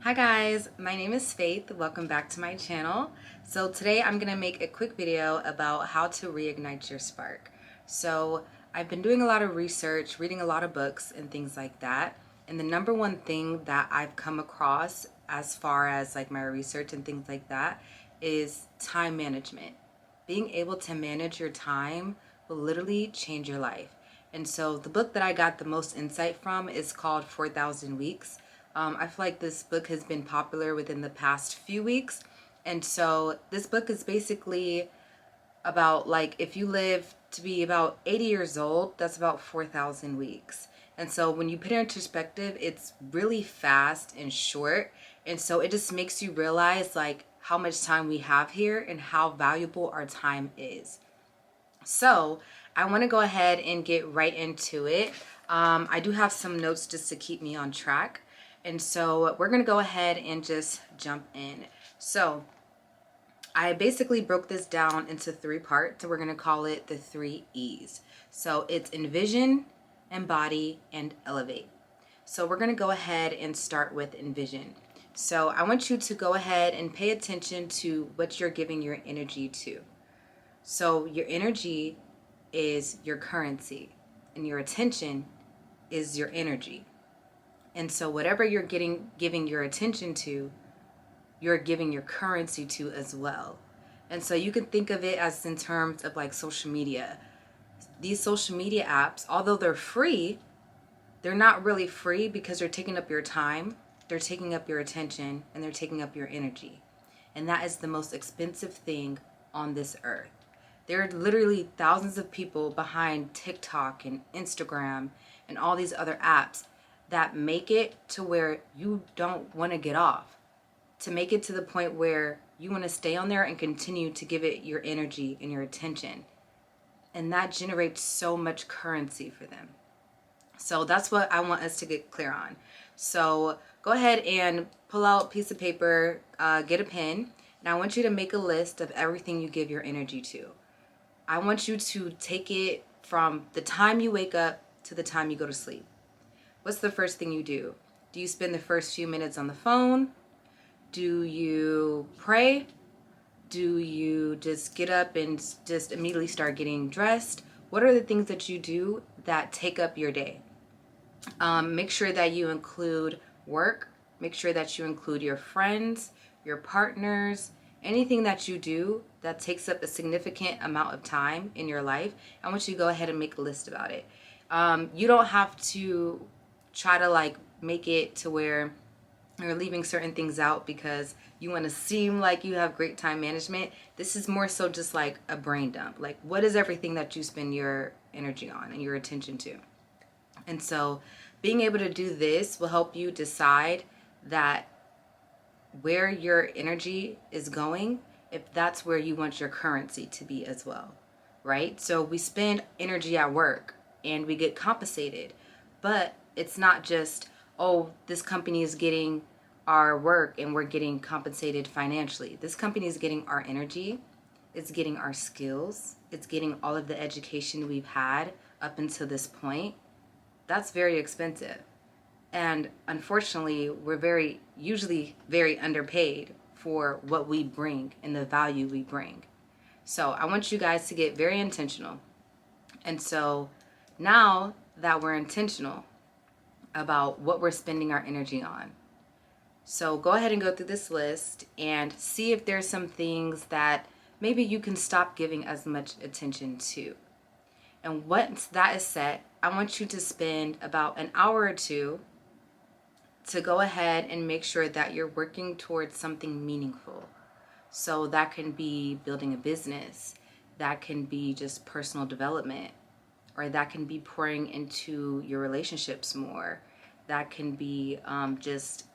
Hi guys, my name is Faith. Welcome back to my channel. So today I'm going to make a quick video about how to reignite your spark. So I've been doing a lot of research, reading a lot of books and things like that. And the number one thing that I've come across as far as like my research and things like that is time management. Being able to manage your time will literally change your life. And so the book that I got the most insight from is called 4,000 Weeks. I feel like this book has been popular within the past few weeks. And so this book is basically about like if you live to be about 80 years old, that's about 4,000 weeks. And so when you put it into perspective, it's really fast and short. And so it just makes you realize like how much time we have here and how valuable our time is. So I want to go ahead and get right into it. I do have some notes just to keep me on track. And so we're going to go ahead and just jump in. So I basically broke this down into three parts. So we're going to call it the 3 E's. So it's envision, embody, and elevate. So we're going to go ahead and start with envision. So I want you to go ahead and pay attention to what you're giving your energy to. So your energy is your currency and your attention is your energy. And so whatever you're giving your attention to, you're giving your currency to as well. And so you can think of it as in terms of like social media. These social media apps, although they're free, they're not really free because they're taking up your time, they're taking up your attention, and they're taking up your energy. And that is the most expensive thing on this earth. There are literally thousands of people behind TikTok and Instagram and all these other apps that make it to where you don't want to get off, to make it to the point where you want to stay on there and continue to give it your energy and your attention. And that generates so much currency for them. So that's what I want us to get clear on. So go ahead and pull out a piece of paper, get a pen, and I want you to make a list of everything you give your energy to. I want you to take it from the time you wake up to the time you go to sleep. What's the first thing you do? Do you spend the first few minutes on the phone? Do you pray? Do you just get up and just immediately start getting dressed? What are the things that you do that take up your day? Make sure that you include work. Make sure that you include your friends, your partners, anything that you do that takes up a significant amount of time in your life. I want you to go ahead and make a list about it. You don't have to try to like make it to where you're leaving certain things out because you want to seem like you have great time management. This is more so just like a brain dump. Like, what is everything that you spend your energy on and your attention to? And so being able to do this will help you decide that where your energy is going, if that's where you want your currency to be as well, right? So we spend energy at work and we get compensated, but it's not just, oh, this company is getting our work and we're getting compensated financially. This company is getting our energy, it's getting our skills, it's getting all of the education we've had up until this point. That's very expensive. And unfortunately, we're usually very underpaid for what we bring and the value we bring. So I want you guys to get very intentional. And so now that we're intentional about what we're spending our energy on, so go ahead and go through this list and see if there's some things that maybe you can stop giving as much attention to. And once that is set, I want you to spend about an hour or two to go ahead and make sure that you're working towards something meaningful. So that can be building a business, that can be just personal development, or that can be pouring into your relationships more. That can be just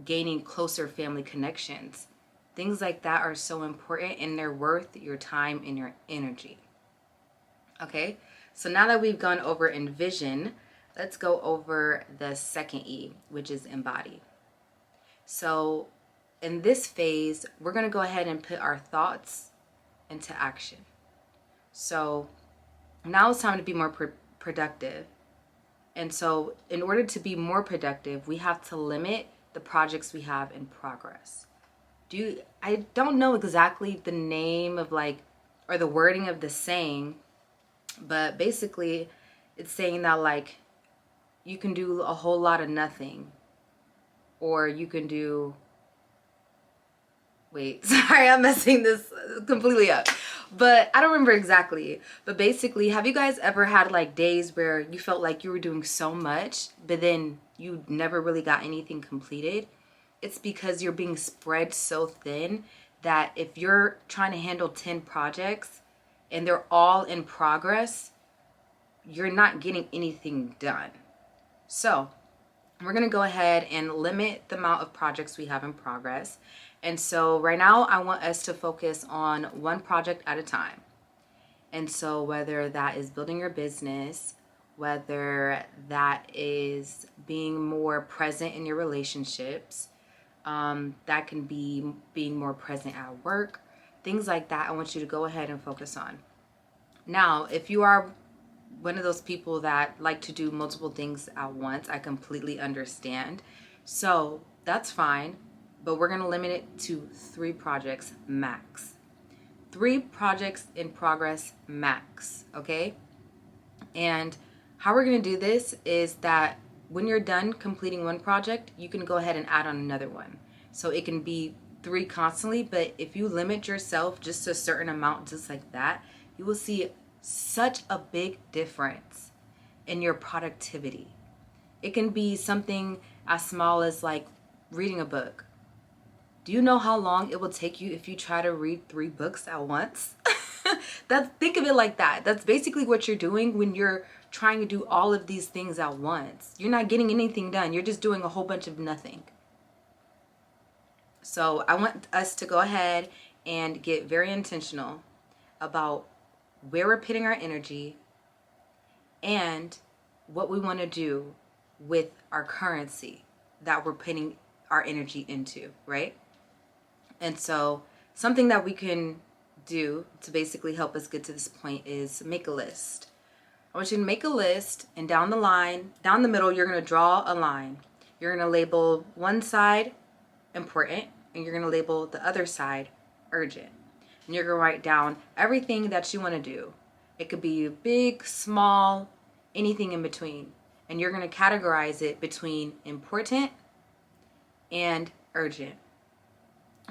gaining closer family connections. Things like that are so important and they're worth your time and your energy. Okay, so now that we've gone over envision, let's go over the second E, which is embody. So in this phase, we're going to go ahead and put our thoughts into action. So now it's time to be more productive. And so in order to be more productive, we have to limit the projects we have in progress. I don't know exactly the name of like, or the wording of the saying, but basically it's saying that like you can do a whole lot of nothing, or you can do, wait, sorry, I'm messing this completely up, but I don't remember exactly. But basically, have you guys ever had like days where you felt like you were doing so much, but then you never really got anything completed? It's because you're being spread so thin that if you're trying to handle 10 projects and they're all in progress, you're not getting anything done. So we're going to go ahead and limit the amount of projects we have in progress. And so right now I want us to focus on one project at a time. And so whether that is building your business, whether that is being more present in your relationships, that can be being more present at work, things like that, I want you to go ahead and focus on. Now, if you are one of those people that like to do multiple things at once, I completely understand. So that's fine, but we're going to limit it to 3 projects max. 3 projects in progress max, okay? And how we're going to do this is that when you're done completing one project, you can go ahead and add on another one. So it can be 3 constantly, but if you limit yourself just to a certain amount, just like that, you will see such a big difference in your productivity. It can be something as small as like reading a book. Do you know how long it will take you if you try to read 3 books at once? Think of it like that. That's basically what you're doing when you're trying to do all of these things at once. You're not getting anything done. You're just doing a whole bunch of nothing. So I want us to go ahead and get very intentional about where we're putting our energy and what we want to do with our currency that we're putting our energy into, right? And so something that we can do to basically help us get to this point is make a list. I want you to make a list, and down the middle, you're going to draw a line. You're going to label one side important, and you're going to label the other side urgent. And you're going to write down everything that you want to do. It could be big, small, anything in between. And you're going to categorize it between important and urgent.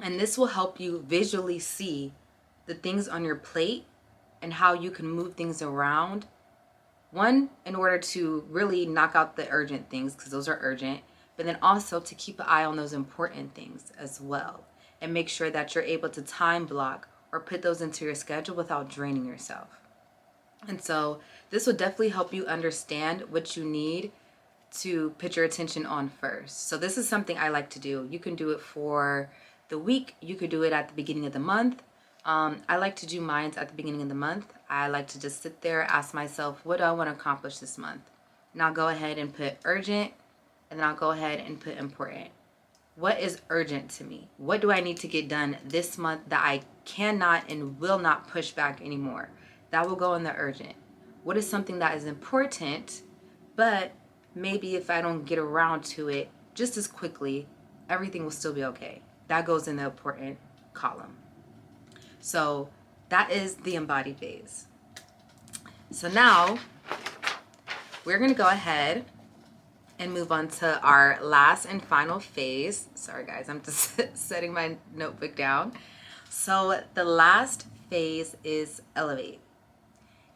And this will help you visually see the things on your plate and how you can move things around. One, in order to really knock out the urgent things, because those are urgent, but then also to keep an eye on those important things as well. And make sure that you're able to time block or put those into your schedule without draining yourself. And so this will definitely help you understand what you need to put your attention on first. So this is something I like to do. You can do it for the week. You could do it at the beginning of the month. I like to do mine at the beginning of the month. I like to just sit there, ask myself, what do I want to accomplish this month? And I'll go ahead and put urgent, and then I'll go ahead and put important. What is urgent to me? What do I need to get done this month that I cannot and will not push back anymore? That will go in the urgent. What is something that is important, but maybe if I don't get around to it just as quickly, everything will still be okay? That goes in the important column. So that is the embody phase. So now we're going to go ahead and move on to our last and final phase. Sorry guys, I'm just setting my notebook down. So the last phase is elevate.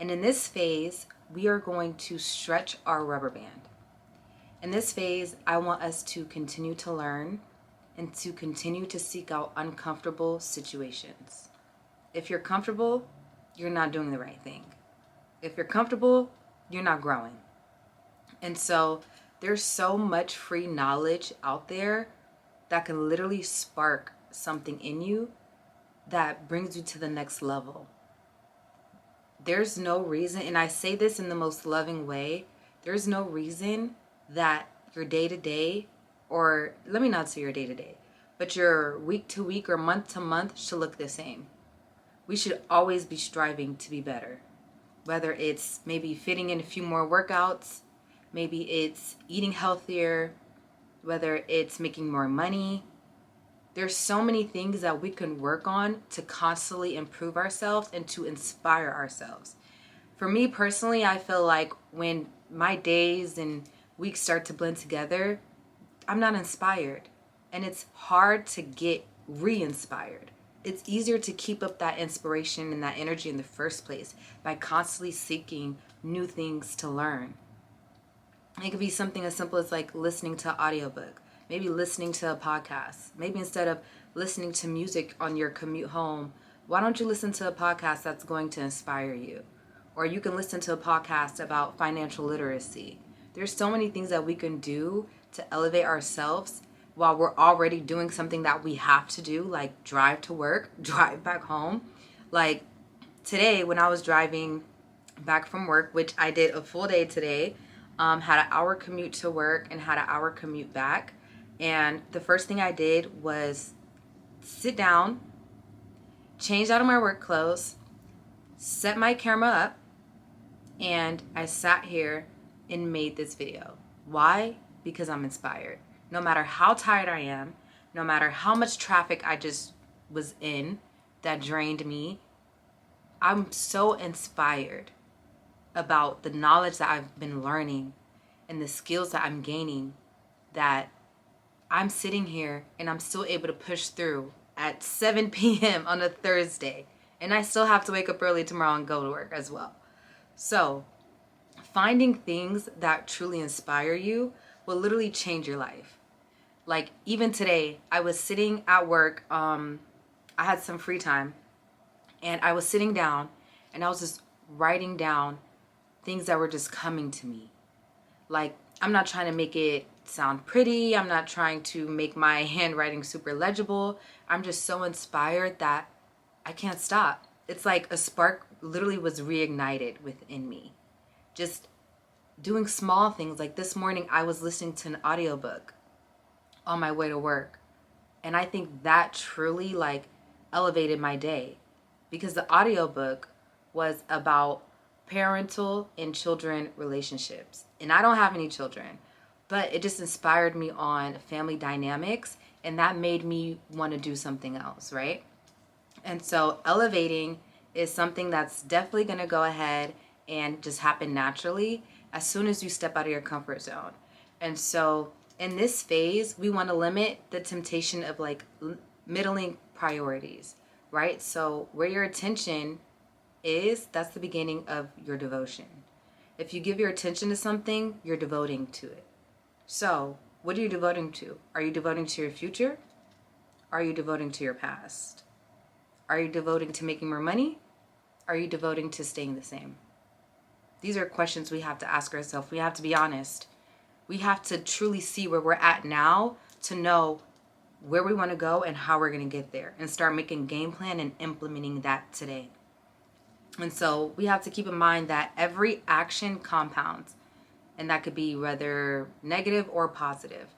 And in this phase, we are going to stretch our rubber band. In this phase, I want us to continue to learn and to continue to seek out uncomfortable situations. If you're comfortable, you're not doing the right thing. If you're comfortable, you're not growing. And so there's so much free knowledge out there that can literally spark something in you that brings you to the next level. There's no reason, and I say this in the most loving way, there's no reason that your day-to-day, or let me not say your day-to-day, but your week-to-week or month-to-month should look the same. We should always be striving to be better. Whether it's maybe fitting in a few more workouts, maybe it's eating healthier, whether it's making more money. There's so many things that we can work on to constantly improve ourselves and to inspire ourselves. For me personally, I feel like when my days and weeks start to blend together, I'm not inspired. And it's hard to get re-inspired. It's easier to keep up that inspiration and that energy in the first place by constantly seeking new things to learn. It could be something as simple as like listening to an audiobook, maybe listening to a podcast. Maybe instead of listening to music on your commute home, why don't you listen to a podcast that's going to inspire you? Or you can listen to a podcast about financial literacy. There's so many things that we can do to elevate ourselves while we're already doing something that we have to do, like drive to work, drive back home. Like today when I was driving back from work, which I did a full day today, had an hour commute to work and had an hour commute back. And the first thing I did was sit down, change out of my work clothes, set my camera up, and I sat here and made this video. Why? Because I'm inspired. No matter how tired I am, no matter how much traffic I just was in that drained me, I'm so inspired about the knowledge that I've been learning and the skills that I'm gaining, that I'm sitting here and I'm still able to push through at 7 p.m. on a Thursday. And I still have to wake up early tomorrow and go to work as well. So finding things that truly inspire you will literally change your life. Like even today, I was sitting at work. I had some free time and I was sitting down and I was just writing down things that were just coming to me. Like, I'm not trying to make it sound pretty. I'm not trying to make my handwriting super legible. I'm just so inspired that I can't stop. It's like a spark literally was reignited within me. Just doing small things. Like this morning, I was listening to an audiobook on my way to work. And I think that truly like elevated my day, because the audiobook was about parental and children relationships. And I don't have any children, but it just inspired me on family dynamics, and that made me want to do something else, right? And so elevating is something that's definitely going to go ahead and just happen naturally as soon as you step out of your comfort zone. And so in this phase, we want to limit the temptation of like middling priorities, right? So where your attention is, that's the beginning of your devotion. If you give your attention to something, you're devoting to it. So what are you devoting to? Are you devoting to your future? Are you devoting to your past? Are you devoting to making more money? Are you devoting to staying the same? These are questions we have to ask ourselves. We have to be honest. We have to truly see where we're at now to know where we want to go and how we're going to get there, and start making game plan and implementing that today. And so we have to keep in mind that every action compounds, and that could be whether negative or positive.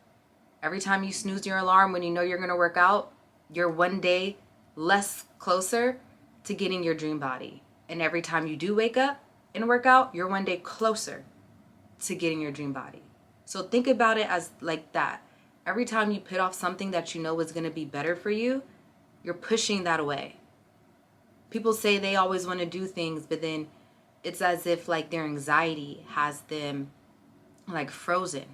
Every time you snooze your alarm when you know you're going to work out, you're one day less closer to getting your dream body. And every time you do wake up and work out, you're one day closer to getting your dream body. So think about it as like that. Every time you put off something that you know is going to be better for you, you're pushing that away. People say they always want to do things, but then it's as if like their anxiety has them like frozen.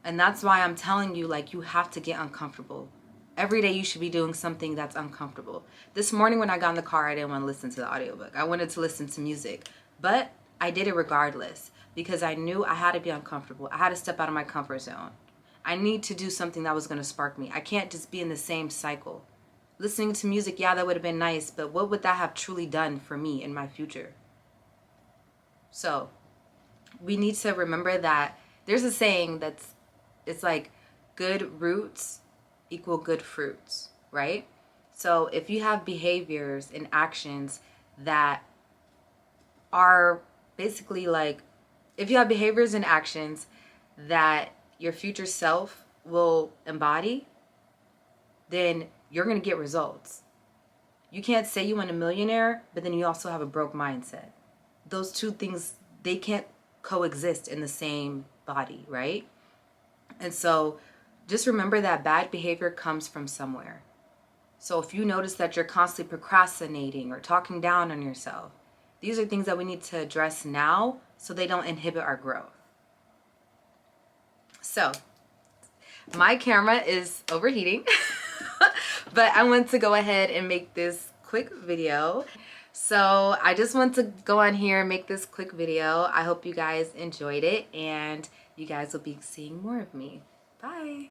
And that's why I'm telling you, like, you have to get uncomfortable. Every day you should be doing something that's uncomfortable. This morning when I got in the car, I didn't want to listen to the audiobook. I wanted to listen to music, but I did it regardless because I knew I had to be uncomfortable. I had to step out of my comfort zone. I need to do something that was going to spark me. I can't just be in the same cycle. Listening to music, yeah, that would have been nice, but what would that have truly done for me in my future? So we need to remember that there's a saying it's like good roots equal good fruits, right? So if you have behaviors and actions that are basically like, if you have behaviors and actions that your future self will embody, then you're going to get results. You can't say you want a millionaire, but then you also have a broke mindset. Those two things, they can't coexist in the same body, right? And so just remember that bad behavior comes from somewhere. So if you notice that you're constantly procrastinating or talking down on yourself, these are things that we need to address now so they don't inhibit our growth. So my camera is overheating, but I want to go ahead and make this quick video. So I just want to go on here and make this quick video. I hope you guys enjoyed it and you guys will be seeing more of me. Bye.